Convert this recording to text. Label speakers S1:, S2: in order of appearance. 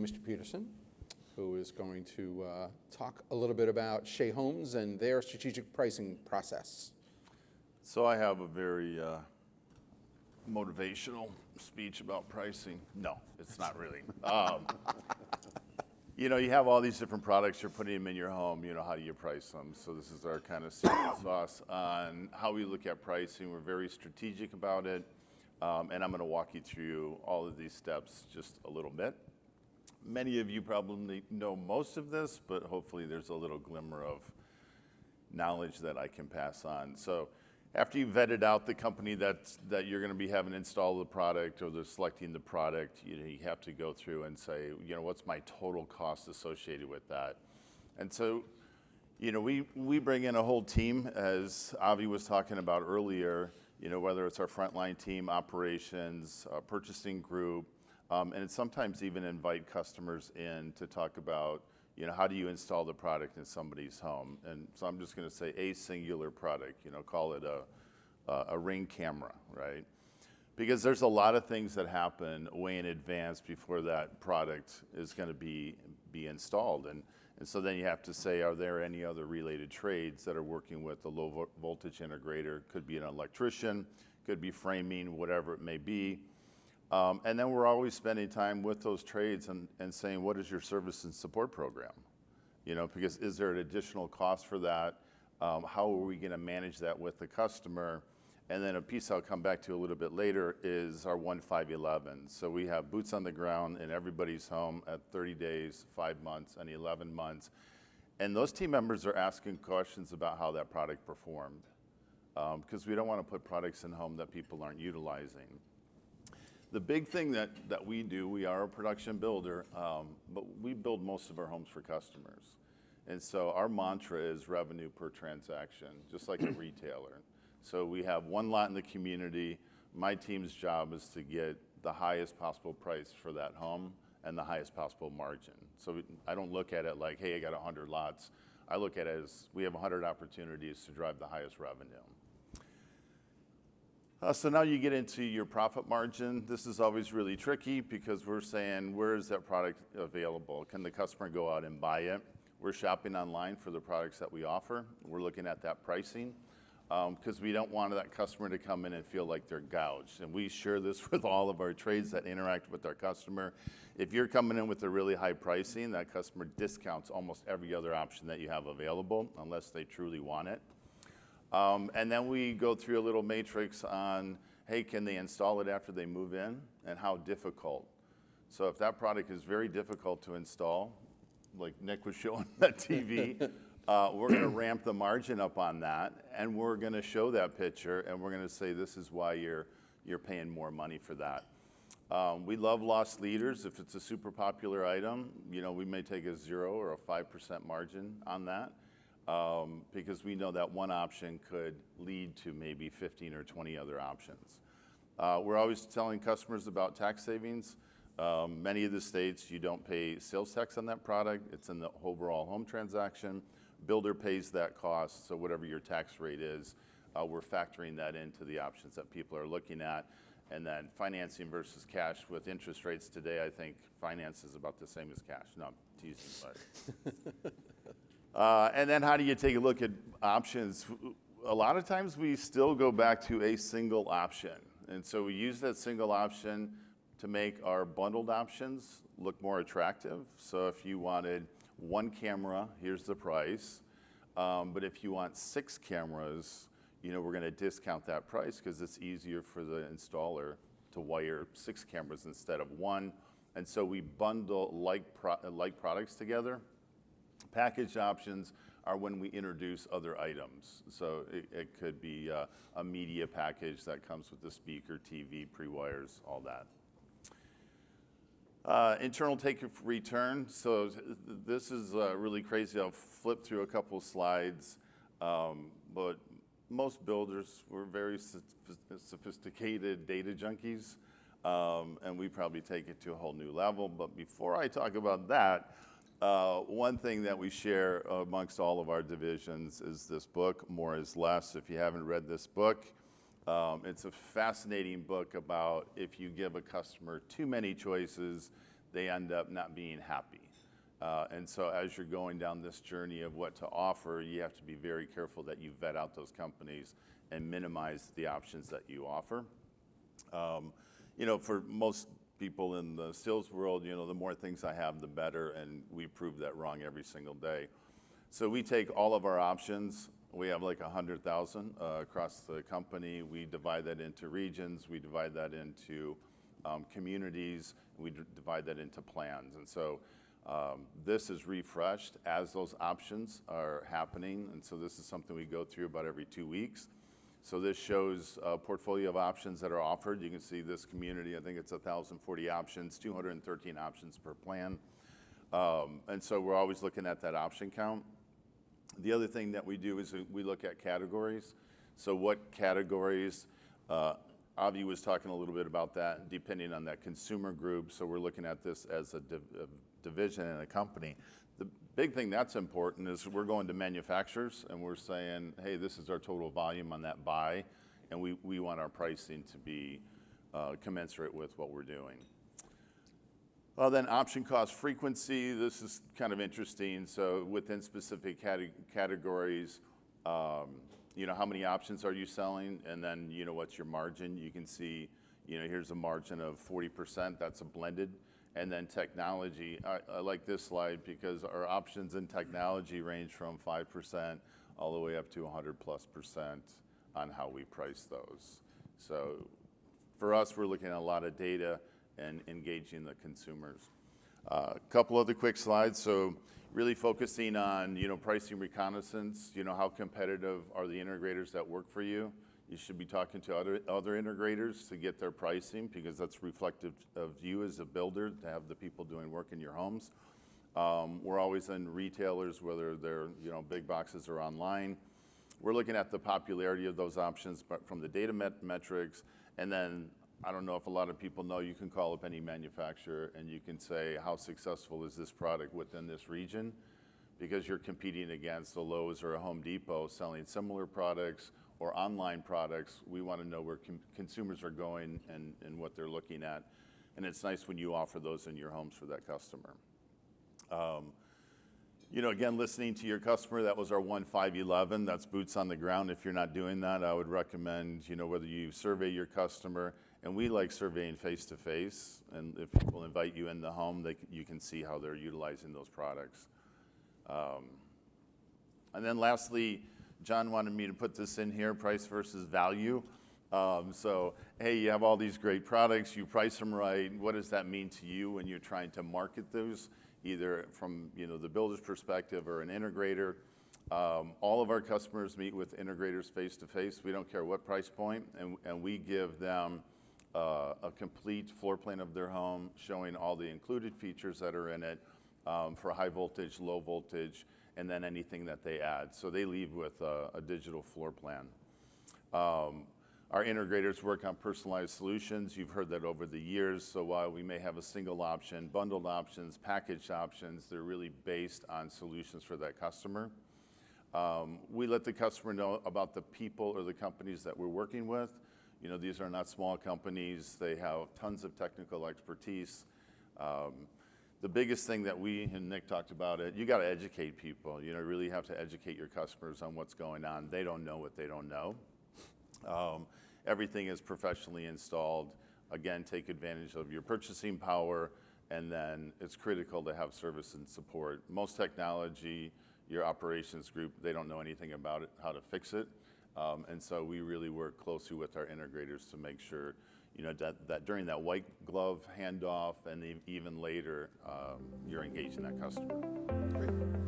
S1: Mr. Peterson, who is going to talk a little bit about Shea Homes and their strategic pricing process.
S2: So I have a very motivational speech about pricing. No, it's not really. You have all these different products, you're putting them in your home, how do you price them? So this is our kind of secret sauce on how we look at pricing. We're very strategic about it, and I'm going to walk you through all of these steps just a little bit. Many of you probably know most of this, but hopefully there's a little glimmer of knowledge that I can pass on. So after you've vetted out the company that you're going to be having install the product or they're selecting the product, you have to go through and say, what's my total cost associated with that? And so, we bring in a whole team, as Avi was talking about earlier, whether it's our frontline team, operations, purchasing group, and sometimes even invite customers in to talk about how do you install the product in somebody's home? And so I'm just going to say a singular product, call it a Ring camera, right? Because there's a lot of things that happen way in advance before that product is going to be installed. And so then you have to say, are there any other related trades that are working with the low voltage integrator? Could be an electrician, could be framing, whatever it may be. And then we're always spending time with those trades and saying, what is your service and support program? Because is there an additional cost for that? How are we going to manage that with the customer? And then a piece I'll come back to a little bit later is our 1-5-11. So we have boots on the ground in everybody's home at 30 days, 5 months, and 11 months. And those team members are asking questions about how that product performed. Because we don't want to put products in home that people aren't utilizing. The big thing that we do, we are a production builder, but we build most of our homes for customers. And so our mantra is revenue per transaction, just like a retailer. So we have one lot in the community. My team's job is to get the highest possible price for that home and the highest possible margin. So I don't look at it like, hey, I got 100 lots. I look at it as we have 100 opportunities to drive the highest revenue. So now you get into your profit margin. This is always really tricky because we're saying, where is that product available? Can the customer go out and buy it? We're shopping online for the products that we offer. We're looking at that pricing because we don't want that customer to come in and feel like they're gouged. And we share this with all of our trades that interact with our customer. If you're coming in with a really high pricing, that customer discounts almost every other option that you have available unless they truly want it. And then we go through a little matrix on, hey, can they install it after they move in, and how difficult? So if that product is very difficult to install, like Nick was showing that TV, we're going to ramp the margin up on that, and we're going to show that picture, and we're going to say this is why you're paying more money for that. We love loss leaders. If it's a super popular item, we may take a 0 or a 5% margin on that. Because we know that one option could lead to maybe 15 or 20 other options. We're always telling customers about tax savings. Many of the states, you don't pay sales tax on that product. It's in the overall home transaction. Builder pays that cost, so whatever your tax rate is, we're factoring that into the options that people are looking at. And then financing versus cash with interest rates today, I think finance is about the same as cash. No, I'm teasing, but. And then how do you take a look at options? A lot of times we still go back to a single option. And so we use that single option to make our bundled options look more attractive. So if you wanted 1 camera, here's the price. But if you want 6 cameras, we're going to discount that price because it's easier for the installer to wire 6 cameras instead of 1. And so we bundle like products together. Package options are when we introduce other items. So it could be a media package that comes with the speaker, TV, pre-wires, all that. Internal take return. So this is really crazy. I'll flip through a couple of slides. But most builders, we're very sophisticated data junkies. And we probably take it to a whole new level. But before I talk about that, one thing that we share amongst all of our divisions is this book, More is Less. If you haven't read this book, it's a fascinating book about if you give a customer too many choices, they end up not being happy. And so as you're going down this journey of what to offer, you have to be very careful that you vet out those companies and minimize the options that you offer. For most people in the stills world, the more things I have, the better, and we prove that wrong every single day. So we take all of our options. We have like 100,000 across the company. We divide that into regions. We divide that into communities. We divide that into plans. And so this is refreshed as those options are happening. And so this is something we go through about every 2 weeks. So this shows a portfolio of options that are offered. You can see this community, I think it's 1,040 options, 213 options per plan. And so we're always looking at that option count. The other thing that we do is we look at categories. So what categories, Avi was talking a little bit about that, depending on that consumer group. So we're looking at this as a division in a company. The big thing that's important is we're going to manufacturers and we're saying, hey, this is our total volume on that buy, and we want our pricing to be commensurate with what we're doing. Then option cost frequency, this is kind of interesting. So within specific categories, how many options are you selling? And then, what's your margin? You can see, here's a margin of 40%, that's a blended. And then technology, I like this slide because our options in technology range from 5% all the way up to 100+% on how we price those. So for us, we're looking at a lot of data and engaging the consumers. A couple other quick slides. So really focusing on, pricing reconnaissance, how competitive are the integrators that work for you? You should be talking to other integrators to get their pricing because that's reflective of you as a builder to have the people doing work in your homes. We're always in retailers, whether they're big boxes or online. We're looking at the popularity of those options, but from the data metrics, and then I don't know if a lot of people know, you can call up any manufacturer and you can say, how successful is this product within this region? Because you're competing against a Lowe's or a Home Depot selling similar products or online products. We want to know where consumers are going and what they're looking at. And it's nice when you offer those in your homes for that customer. Again, listening to your customer, that was our 1-5-11. That's boots on the ground. If you're not doing that, I would recommend, whether you survey your customer, and we like surveying face-to-face. And if people invite you in the home, you can see how they're utilizing those products. And then lastly, John wanted me to put this in here, price versus value. So, hey, you have all these great products, you price them right. What does that mean to you when you're trying to market those, either from the builder's perspective or an integrator? All of our customers meet with integrators face-to-face. We don't care what price point, and we give them a complete floor plan of their home showing all the included features that are in it for high voltage, low voltage, and then anything that they add. So they leave with a digital floor plan. Our integrators work on personalized solutions. You've heard that over the years. So while we may have a single option, bundled options, packaged options, they're really based on solutions for that customer. We let the customer know about the people or the companies that we're working with. These are not small companies. They have tons of technical expertise. The biggest thing that we, and Nick talked about it, you got to educate people. You really have to educate your customers on what's going on. They don't know what they don't know. Everything is professionally installed. Again, take advantage of your purchasing power, and then it's critical to have service and support. Most technology, your operations group, they don't know anything about it, how to fix it. And so we really work closely with our integrators to make sure that during that white glove handoff and even later, you're engaging that customer.
S1: Great.